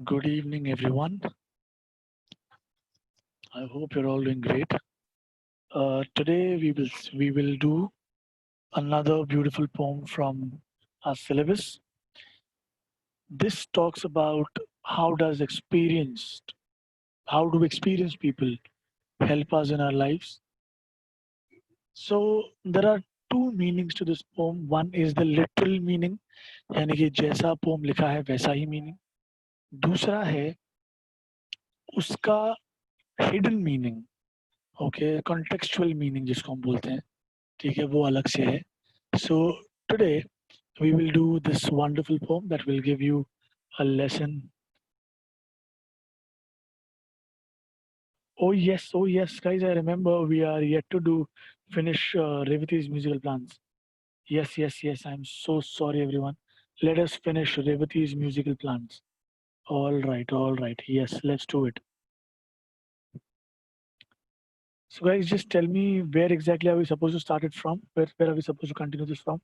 Good evening, everyone. I hope you're all doing great. Today we will do another beautiful poem from our syllabus. This talks about how do experienced people help us in our lives. So there are two meanings to this poem. One is the literal meaning, यानी कि जैसा poem लिखा है वैसा ही meaning. दूसरा है उसका hidden meaning, okay, contextual meaning जिसको हम बोलते हैं. ठीक है, वो अलग से है. So today we will do this wonderful poem that will give you a lesson. Oh yes, guys, I remember we are yet to do finish Revati's musical plans. Yes. I'm so sorry, everyone. Let us finish Revati's musical plans. All right. Yes, let's do it. So, guys, just tell me where exactly are we supposed to start it from? Where are we supposed to continue this from?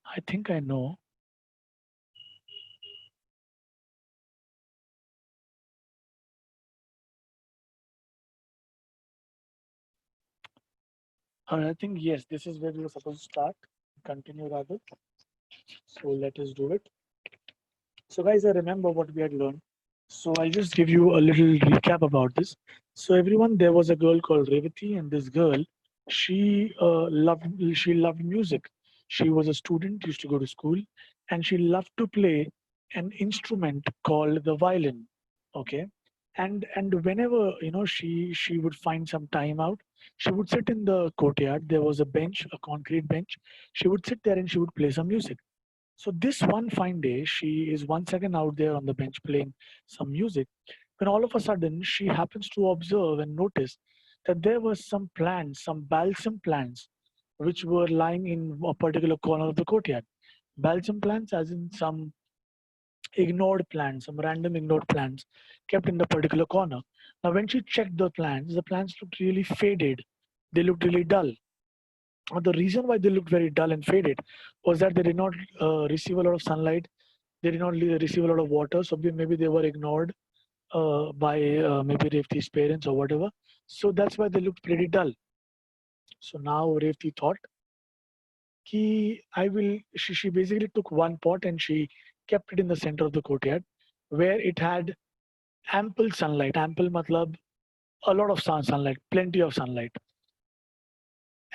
I think I know. I think yes, this is where we were supposed to start. Continue rather. So let us do it. So, guys, I remember what we had learned. So, I'll just give you a little recap about this. So, everyone, there was a girl called Revati, and this girl, she loved music. She was a student, used to go to school, and she loved to play an instrument called the violin. Okay, and whenever she would find some time out, she would sit in the courtyard. There was a bench, a concrete bench. She would sit there and she would play some music. So this one fine day, she is once again out there on the bench playing some music, when all of a sudden she happens to observe and notice that there were some plants, some balsam plants, which were lying in a particular corner of the courtyard. Balsam plants, as in some ignored plants, some random ignored plants kept in the particular corner. Now, when she checked the plants looked really faded. They looked really dull. The reason why they looked very dull and faded was that they did not receive a lot of sunlight. They did not receive a lot of water, so maybe they were ignored by maybe Revti's parents or whatever. So that's why they looked pretty dull. So now Revti thought, ki I will. She basically took one pot and she kept it in the center of the courtyard, where it had ample sunlight. Ample matlab a lot of sunlight, plenty of sunlight.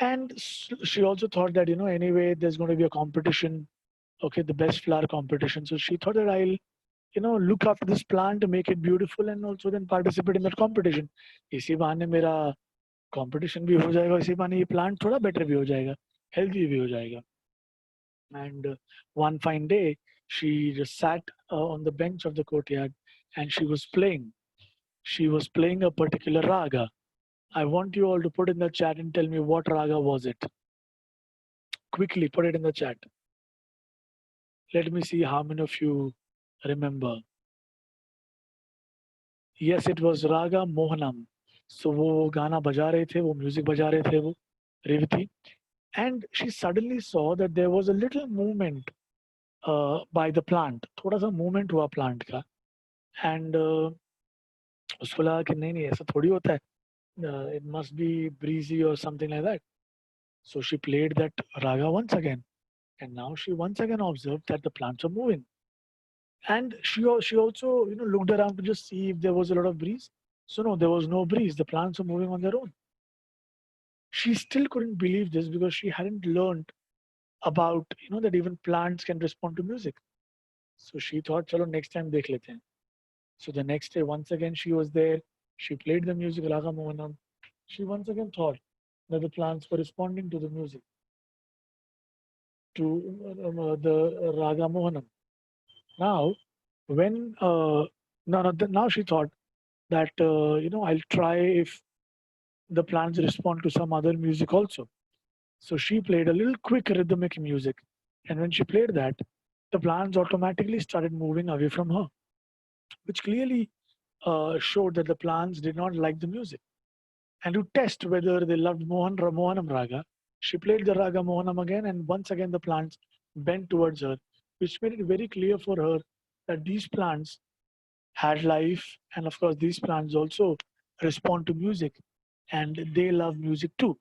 And she also thought that anyway there's going to be a competition, okay, the best flower competition. So she thought that I'll look after this plant to make it beautiful and also then participate in that competition. इसी बहाने मेरा competition भी हो जाएगा, इसी बहाने ये plant थोड़ा better भी हो जाएगा, healthy भी हो जाएगा. And one fine day, she just sat on the bench of the courtyard and she was playing. She was playing a particular raga. I want you all to put in the chat and tell me what raga was it. Quickly put it in the chat. Let me see how many of you remember. Yes, it was Raga Mohanam. So वो गाना बजा रहे थे, वो music बजा रहे थे वो Revati. And she suddenly saw that there was a little movement by the plant. थोड़ा सा movement हुआ plant का. And उसको लगा कि नहीं नहीं ऐसा थोड़ी होता है. It must be breezy or something like that. So she played that raga once again. And now she once again observed that the plants are moving. And she also looked around to just see if there was a lot of breeze. So no, there was no breeze. The plants were moving on their own. She still couldn't believe this because she hadn't learned about that even plants can respond to music. So she thought, chalo next time dekh lete hain. So the next day, once again she was there. She played the music Raga Mohanam. She once again thought that the plants were responding to the music, to the Raga Mohanam. Now, when now she thought that I'll try if the plants respond to some other music also. So she played a little quick rhythmic music, and when she played that, the plants automatically started moving away from her, which clearly showed that the plants did not like the music. And to test whether they loved Mohanam Raga, She played the Raga Mohanam again, and once again the plants bent towards her, which made it very clear for her that these plants had life, and of course, these plants also respond to music, and they love music too.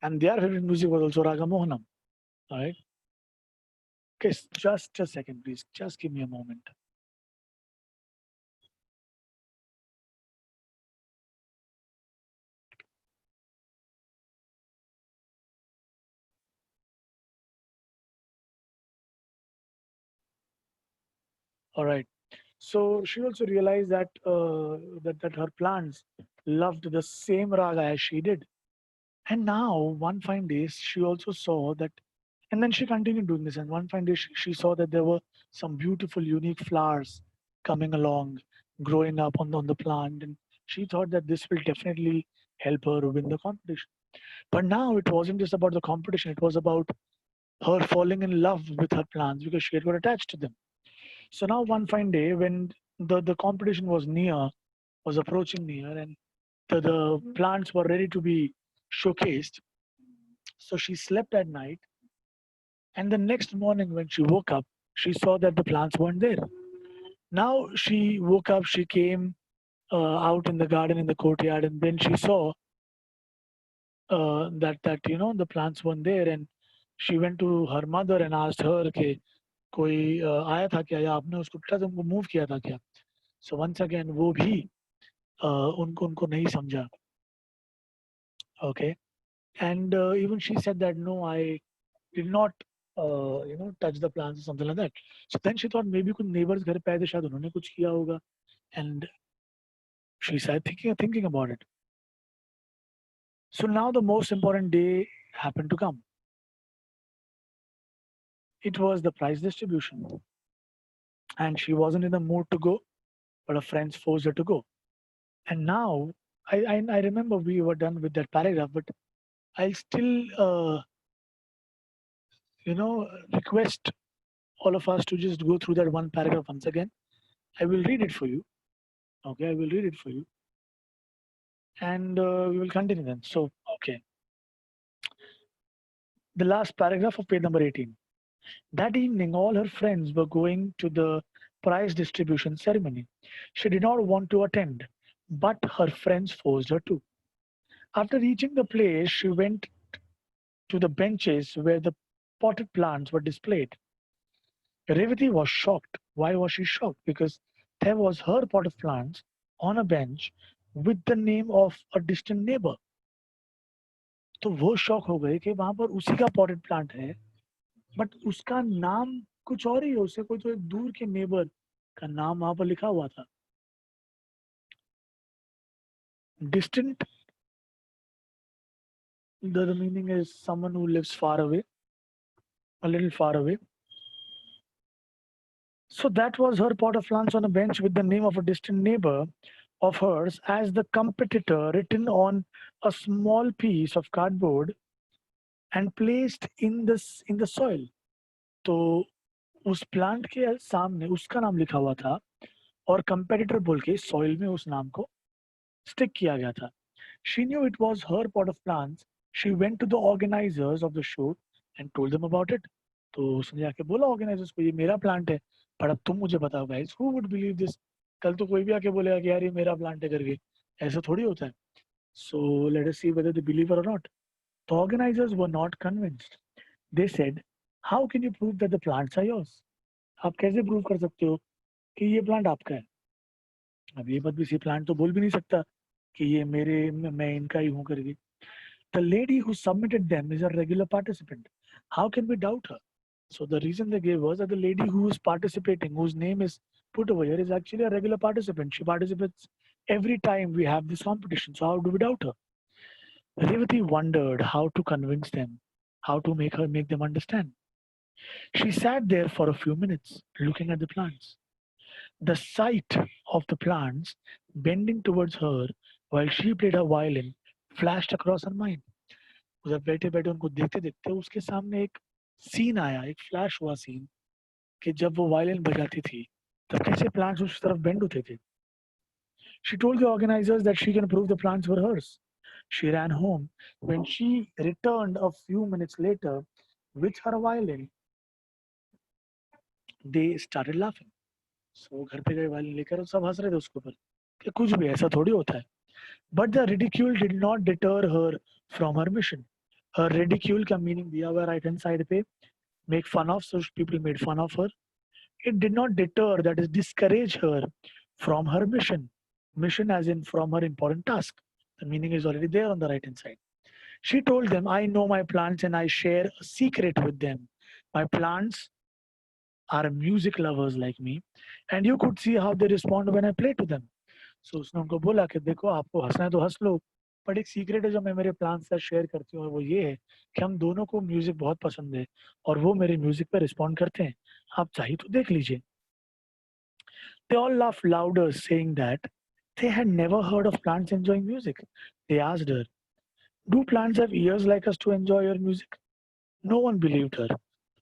And their favorite music was also Raga Mohanam. All right. Okay, just a second, please. Just give me a moment. All right. So she also realized that that her plants loved the same raga as she did. And now, one fine day, she also saw that, and then she continued doing this. And one fine day, she saw that there were some beautiful, unique flowers coming along, growing up on the plant. And she thought that this will definitely help her win the competition. But now it wasn't just about the competition, it was about her falling in love with her plants because she had got attached to them. So now, one fine day, when the competition was near, was approaching near, and the plants were ready to be showcased, so she slept at night, and the next morning when she woke up, she saw that the plants weren't there. Now she woke up, she came out in the garden in the courtyard, and then she saw that the plants weren't there, and she went to her mother and asked her कि कोई आया था क्या या आपने उसको उठा तुमको मूव किया था क्या. So once again वो भी उनको उनको नहीं समझा. Okay. And even she said that no, I did not touch the plants or something like that. So then she thought maybe कुछ neighbors घर पे आए थे शायद उन्होंने कुछ किया होगा. And she started thinking about it. So now the most important day happened to come. It was the prize distribution, and she wasn't in the mood to go, but her friends forced her to go. And now I remember we were done with that paragraph, but I'll still request all of us to just go through that one paragraph once again. I will read it for you. Okay, I will read it for you, and we will continue then. So, okay, the last paragraph of page number 18. That evening, all her friends were going to the prize distribution ceremony. She did not want to attend, but her friends forced her to. After reaching the place, she went to the benches where the potted plants were displayed. Revati was shocked. Why was she shocked? Because there was her pot of plants on a bench with the name of a distant neighbor. तो वो shock हो गए कि वहां पर उसी का potted plant है, बट उसका नाम कुछ और ही है. उससे कोई तो एक दूर के नेबर का नाम वहां पर लिखा हुआ था. Distant, the meaning is someone who lives far away, a little far away. So that was her pot of plants on a bench with the name of a distant neighbor of hers as the competitor written on a small piece of cardboard and placed in the soil. तो उस plant के सामने उसका नाम लिखा हुआ था और कंपेटिटर बोल के सॉइल में उस नाम को स्टिक किया गया था. She knew it was her pot of plants. She went to the organizers of the show and told them about it. तो उसने जाके बोला ऑर्गेनाइजर्स को ये मेरा प्लांट है, पर अब तुम मुझे बताओ guys, who would believe this. कल तो कोई भी आके बोलेगा कि यार ये मेरा प्लांट है करके. ऐसा थोड़ी होता है. So let us see whether they believe her or not. The organizers were not convinced. They said, how can you prove that the plants are yours? आप कैसे प्रूव कर सकते हो कि ये प्लांट आपका है. अब ये बात भी सी प्लांट तो बोल भी नहीं सकता कि ये मेरे मैं इनका ही हूं करके. The lady who submitted them is a regular participant. How can we doubt her? So the reason they gave was that the lady who is participating, whose name is put over here, is actually a regular participant. She participates every time we have this competition. So how do we doubt her? Revati wondered how to convince them, how to make them understand. She sat there for a few minutes, looking at the plants. The sight of the plants bending towards her while she played her violin flashed across her mind. उधर बैठे बैठे उनको देखते देखते उसके सामने एक scene आया, एक फ्लैश हुआ सीन कि जब वो वायलिन बजाती थी तब कैसे प्लांट्स उस तरफ बेंड होते थे. She told the organizers that she can prove the plants were hers. She ran home. When she returned a few minutes later with her violin, they started laughing. So वो घर पे गए violin लेकर और सब हंस रहे थे उसके ऊपर कि कुछ भी ऐसा थोड़ी होता है. But the ridicule did not deter her from her mission. Her ridicule का meaning दिया हुआ right hand side पे, make fun of, so people made fun of her. It did not deter, that is, discourage her from her mission. Mission as in from her important task. The meaning is already there on the right hand side. She told them, I know my plants and I share a secret with them. My plants are music lovers like me, and you could see how they respond when I play to them. So उसने उनको बोला कि देखो आपको हंसना है तो हंस लो, बट एक सीक्रेट है जो मैं मेरे प्लान से शेयर करती हूँ और वो ये है कि हम दोनों को म्यूजिक बहुत पसंद है और वो मेरे म्यूजिक पे रिस्पॉन्ड करते हैं. आप चाहिए तो देख लीजिए. They all laughed louder, saying that they had never heard of plants enjoying music. They asked her, do plants have ears like us to enjoy your music? No one believed her.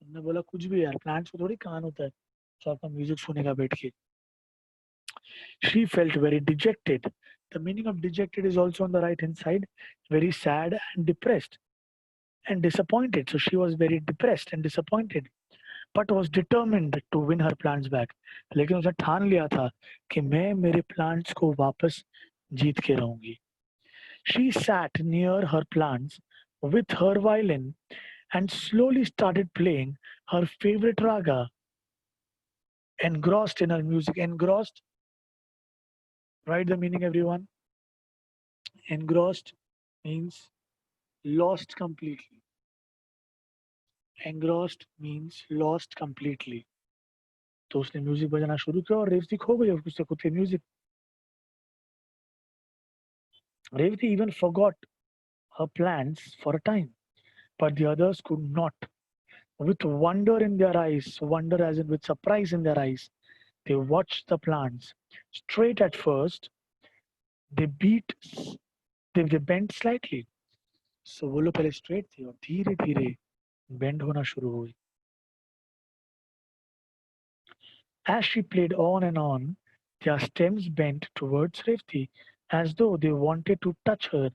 तुमने बोला कुछ भी यार, plants को थोड़ी कान होता है जो आपका म्यूजिक सुनेगा बैठ के. She felt very dejected. The meaning of dejected is also on the right hand side, very sad and depressed and disappointed. So she was very depressed and disappointed, but was determined to win her plants back. लेकिन उसने ठान लिया था कि मैं मेरे plants को वापस जीत के रहूंगी. She sat near her plants with her violin and slowly started playing her favorite raga, engrossed in her music. Engrossed, write the meaning, everyone. Engrossed means lost completely. Engrossed means lost completely. तो उसने music बजाना शुरू किया और रेवती खो गई उससे खुद के music. Revati even forgot her plans for a time, but the others could not. With wonder in their eyes, wonder as in with surprise in their eyes, they watched the plants. Straight at first, they beat, they bent slightly. So वो लोग पहले straight थे और धीरे धीरे bend होना शुरू हुई. As she played on and on, their stems bent towards Revti as though they wanted to touch her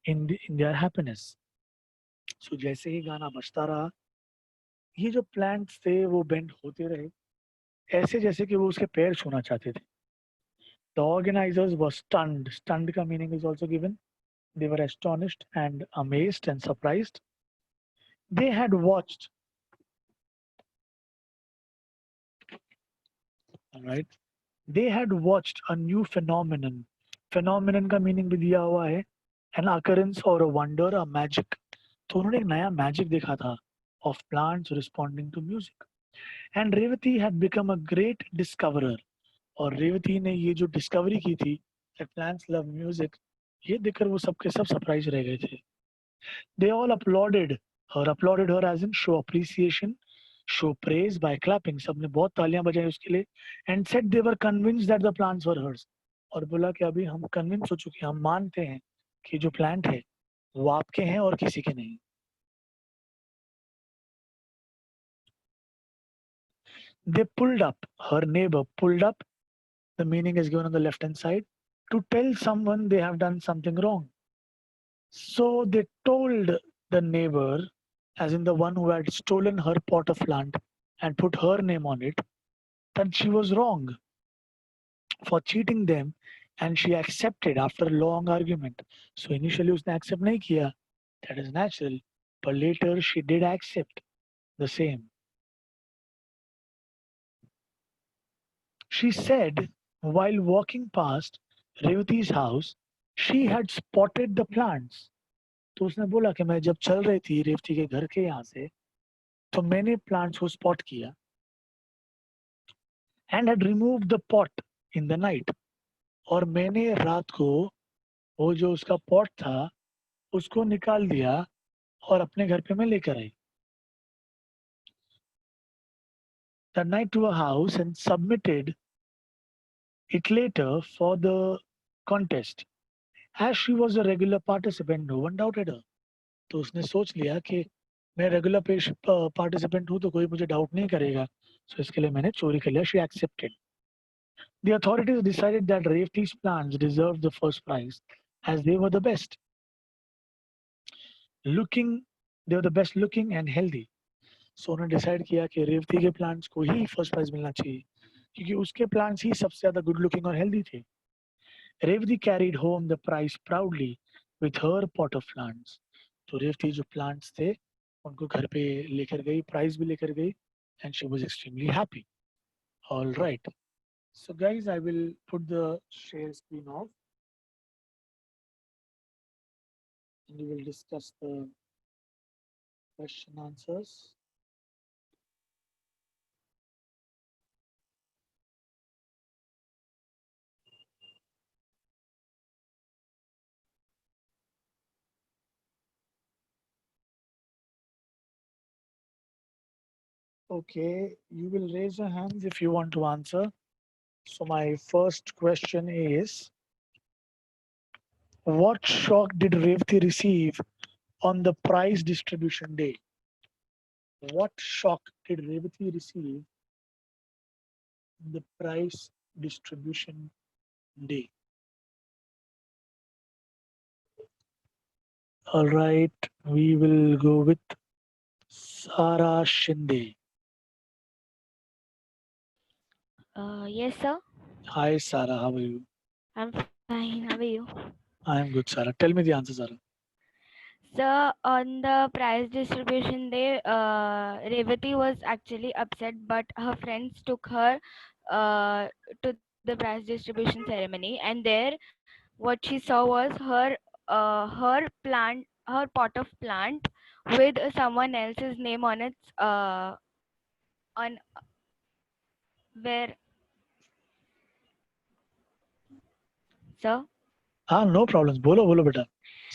in their happiness. So जैसे ही गाना बजता रहा, ये जो plants थे वो bend होते रहे, ऐसे जैसे कि वो उसके पैर छूना चाहते थे. The organizers were stunned. Stunned का meaning is also given. They were astonished and amazed and surprised. They had watched. All right. They had watched a new phenomenon. Phenomenon का meaning भी दिया हुआ है. An occurrence or a wonder, a magic. तो उन्होंने एक नया magic देखा था of plants responding to music. And Revati had become a great discoverer. और रेवती ने ये जो डिस्कवरी की थी that plants love music, ये देखकर वो सबके सब सरप्राइज रह गए थे. They all applauded her as in show appreciation, show praise by clapping. सबने बहुत तालियां बजाई उसके लिए. And said they were convinced that the plants were hers. और बोला कि अभी हम कन्विंस हो चुके हैं, हम मानते हैं कि जो प्लांट है वो आपके हैं और किसी के नहीं. They pulled up, her neighbor pulled up, the meaning is given on the left hand side, to tell someone they have done something wrong. So they told the neighbor, as in the one who had stolen her pot of plant and put her name on it, that she was wrong for cheating them, and she accepted after a long argument. So initially उसने accept नहीं किया, that is natural, but later she did accept the same. She said while walking past Revati's house, she had spotted the plants. तो उसने बोला कि मैं जब चल रही थी रेवती के घर के यहाँ से, तो मैंने प्लांट्स को स्पॉट किया. And had removed the pot in the night. और मैंने रात को वो जो उसका पॉट था उसको निकाल दिया और अपने घर पे मैं लेकर आई. That night to a house and submitted it later for the contest. As she was a regular participant, no one doubted her. तो उसने सोच लिया कि मैं रेगुलर पार्टिसिपेंट हूँ तो कोई मुझे डाउट नहीं करेगा. So इसके लिए मैंने चोरी कर लिया. She accepted. The authorities decided that Revti's plans deserved the first prize as they were the best. looking, they were the best looking and healthy. So उन्होंने डिसाइड किया कि रेवती के प्लांट्स को ही फर्स्ट प्राइज मिलना चाहिए क्योंकि उसके प्लांट्स ही सबसे ज्यादा गुड लुकिंग और हेल्दी थे. Revati carried home the prize proudly with her pot of plants. तो रेवती जो प्लांट्स थे उनको घर पे लेकर गई, प्राइज भी लेकर गई, and she was extremely happy. All right. So guys, I will put the share screen off and we will discuss the question answers. Okay, you will raise your hands if you want to answer. So my first question is, what shock did Revati receive on the prize distribution day? What shock did Revati receive on the prize distribution day? All right, we will go with Sara Shinde. Yes, sir. Hi, Sara. How are you? I'm fine. How are you? I am good, Sara. Tell me the answer, Sara. So, on the prize distribution day, Revati was actually upset, but her friends took her to the prize distribution ceremony, and there, what she saw was her plant, her pot of plant with someone else's name on its on where, sir. हाँ, no problems. बोलो बोलो बेटा,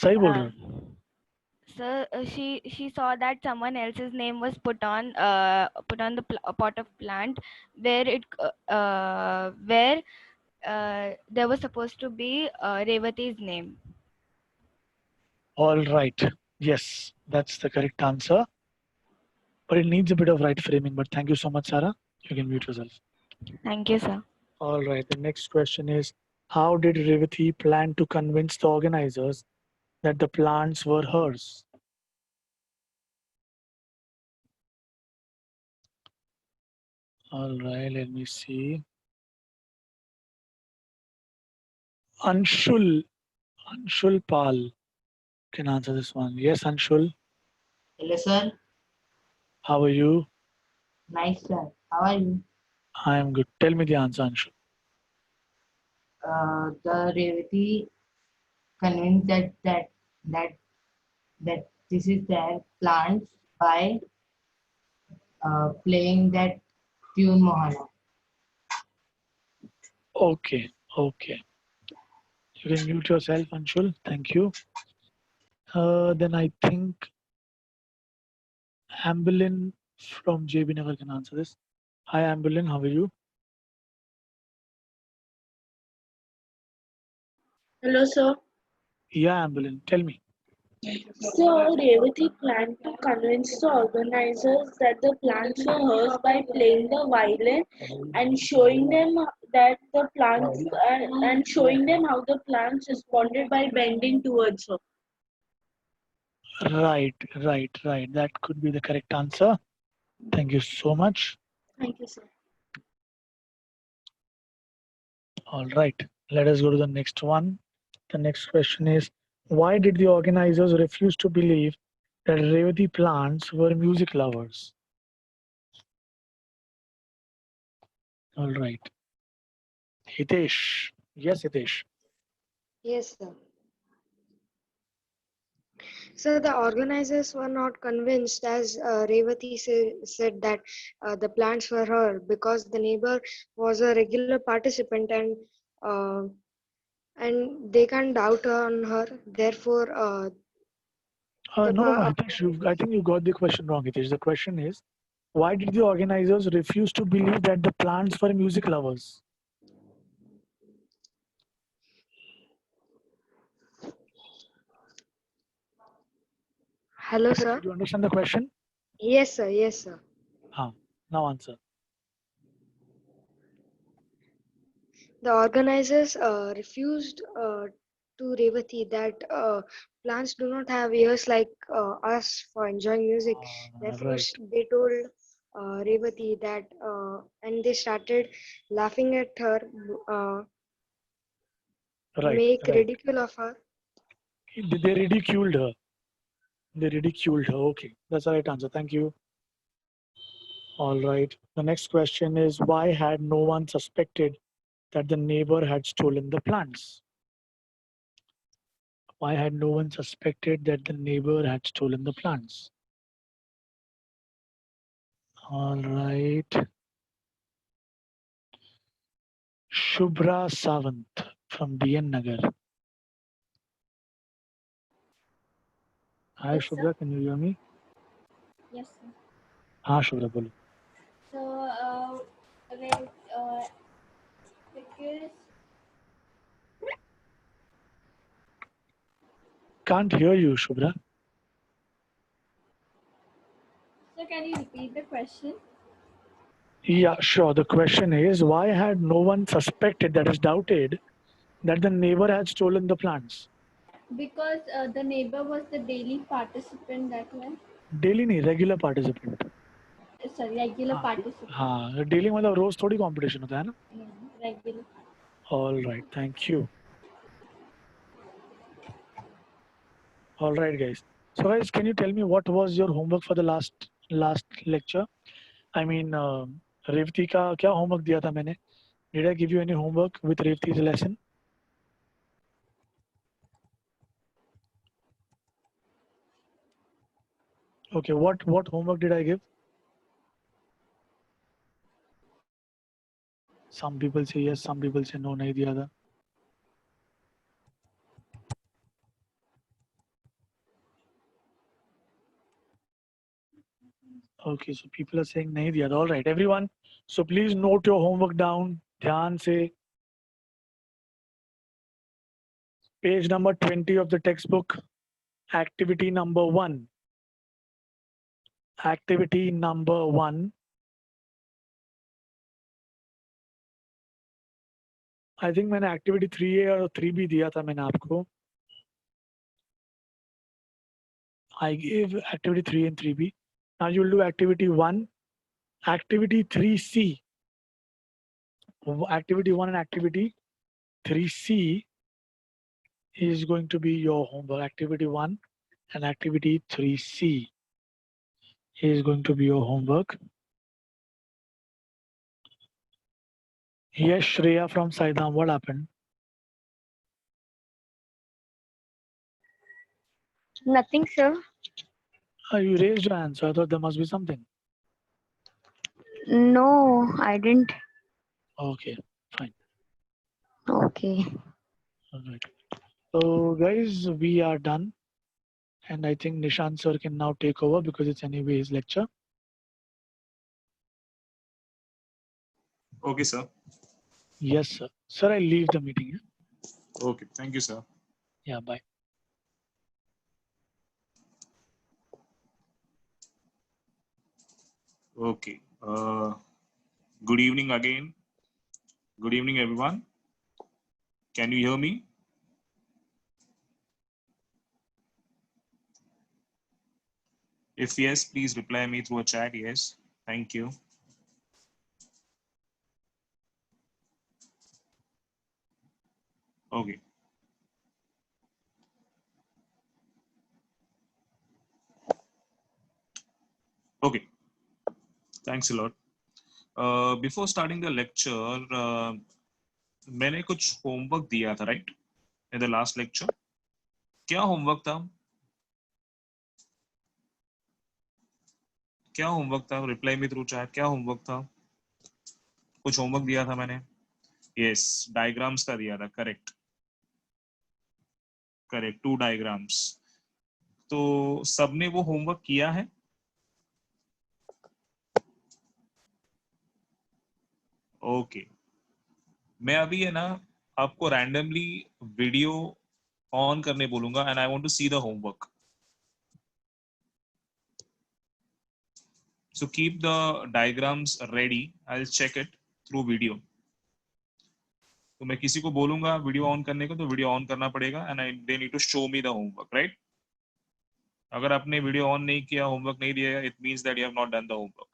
सही बोल रहे हो. So she saw that someone else's name was put on the pot of plant where there was supposed to be Revati's name. All right. Yes, that's the correct answer. But it needs a bit of right framing. But thank you so much, Sarah. You can mute yourself. Thank you, sir. All right. The next question is, how did Revati plan to convince the organizers that the plants were hers? All right. Let me see. Anshul. Anshul Pal can answer this one. Yes, Anshul. Hello, sir. How are you? Nice, sir. How are you? I am good. Tell me the answer, Anshul. The Revati convinced that this is their plants by playing that tune Mohana. Okay. Okay. You can mute yourself, Anshul. Thank you. Then I think Ambulin from JB Nagar can answer this. Hi, Ambulin. How are you? Hello, sir. Yeah, Ambulin. Tell me. So, Revati planned to convince the organizers that the plants were hers by playing the violin and showing them that the plants and showing them how the plants responded by bending towards her. Right, right, right. That could be the correct answer. Thank you so much. Thank you, sir. All right. Let us go to the next one. The next question is, why did the organizers refuse to believe that Revati plants were music lovers? All right. Hitesh. Yes, Hitesh. Yes, sir. So the organizers were not convinced, as Revati said that the plants were her because the neighbor was a regular participant uh, and they can't doubt on her. Therefore, No, Hitesh, I think you got the question wrong, Hitesh. The question is, why did the organizers refuse to believe that the plants were music lovers? hello, Hitesh, sir. did you understand the question? Yes, sir. Yes, sir. Now answer. The organizers refused to Revati that plants do not have ears like us for enjoying music. Therefore, Right. they told Revati that, and they started laughing at her, Right. make Right. ridicule of her. They ridiculed her. They ridiculed her. Okay, that's the right answer. Thank you. All right. The next question is, why had no one suspected that the neighbor had stolen the plants? Why had no one suspected that the neighbor had stolen the plants? All right. Shubhra Sawant from DN Nagar. Hi, Yes, sir. Shubhra. Can you hear me? Yes, sir. हाँ शुभ्रा बोलो. So, well, because Can't hear you, Shubhra. so can you repeat the question? Yeah, sure. The question is, why had no one suspected, that is doubted, that the neighbor had stolen the plants? Because the neighbor was the daily participant that way. Daily नहीं, regular participant. Sorry, regular हाँ, participant. हाँ, daily मतलब रोज थोड़ी competition होता है ना? Yeah, regular. All right, thank you. All right, guys. So, guys, can you tell me what was your homework for the last lecture? I mean, Revati का क्या homework दिया था मैंने? Did I give you any homework with Revti's lesson? Okay, what homework did I give? Some people say yes, some people say no, नहीं दिया था. Okay, so people are saying नहीं दिया था. All right, everyone. So please note your homework down. ध्यान से. Page number 20 of the textbook. Activity number 1. Activity number 1. I think मैंने activity 3A और 3B दिया था मैंने आपको. I gave activity 3 and 3B. Now you will do activity 1. Activity 3C. Activity 1 and activity 3C is going to be your homework. Activity 1 and activity 3C is going to be your homework. Yes, Shreya from Saidam, what happened? Nothing, sir. You raised your hand, so I thought there must be something. No, I didn't. Okay, fine. Okay. All right. So, guys, we are done. And I think Nishant sir can now take over because it's anyway his lecture. Okay, sir. Yes, sir. Sir, I leave the meeting. Yeah? Okay, thank you, sir. Yeah, bye. Okay. Good evening again. Good evening, everyone. Can you hear me? If yes, please reply me through a chat. Yes. Thank you. Okay. Okay. Thanks a lot. Before starting the lecture, मैंने कुछ homework दिया था, right? In the last lecture. क्या homework था? क्या homework था? Reply me through chat. क्या homework था? कुछ homework दिया था मैंने? Yes, diagrams का दिया था. Correct. Correct. 2 diagrams. तो सबने वो homework किया है? ओके मैं अभी है ना आपको रैंडमली वीडियो ऑन करने बोलूंगा and I want to see the homework so keep the diagrams ready I will check it through video तो मैं किसी को बोलूंगा वीडियो ऑन करने को, तो वीडियो ऑन करना पड़ेगा and they need to show me the homework, right? अगर आपने वीडियो ऑन नहीं किया, होमवर्क नहीं दिया, it means that you have not done the homework.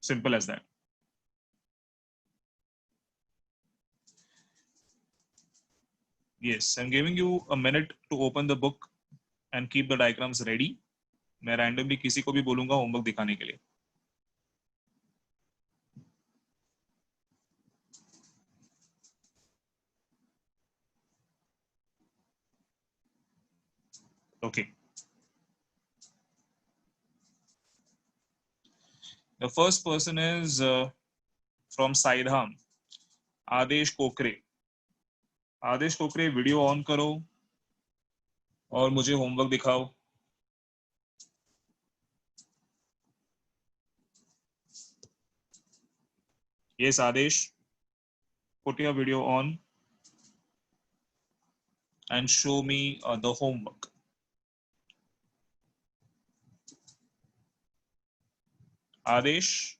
Simple as that. Yes, I'm giving you a minute to open the book and keep the diagrams ready. मैं randomly किसी को भी बोलूंगा homework दिखाने के लिए. Okay. The first person is from Saidham, आदेश कोकरे. आदेश कोकरे, वीडियो ऑन करो और मुझे होमवर्क दिखाओ. Yes, Adesh, put your video on and show me the homework. Adesh.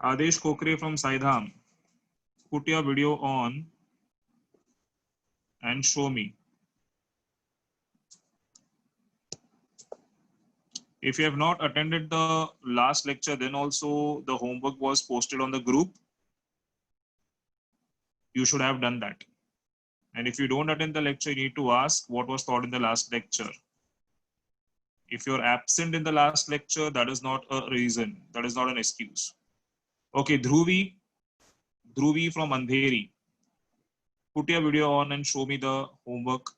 Adesh Kokre from Saidham, put your video on and show me. If you have not attended the last lecture, then also the homework was posted on the group. You should have done that. And if you don't attend the lecture, you need to ask what was taught in the last lecture. If you're absent in the last lecture, that is not a reason. That is not an excuse. Okay, Dhruvi from Andheri. Put your video on and show me the homework.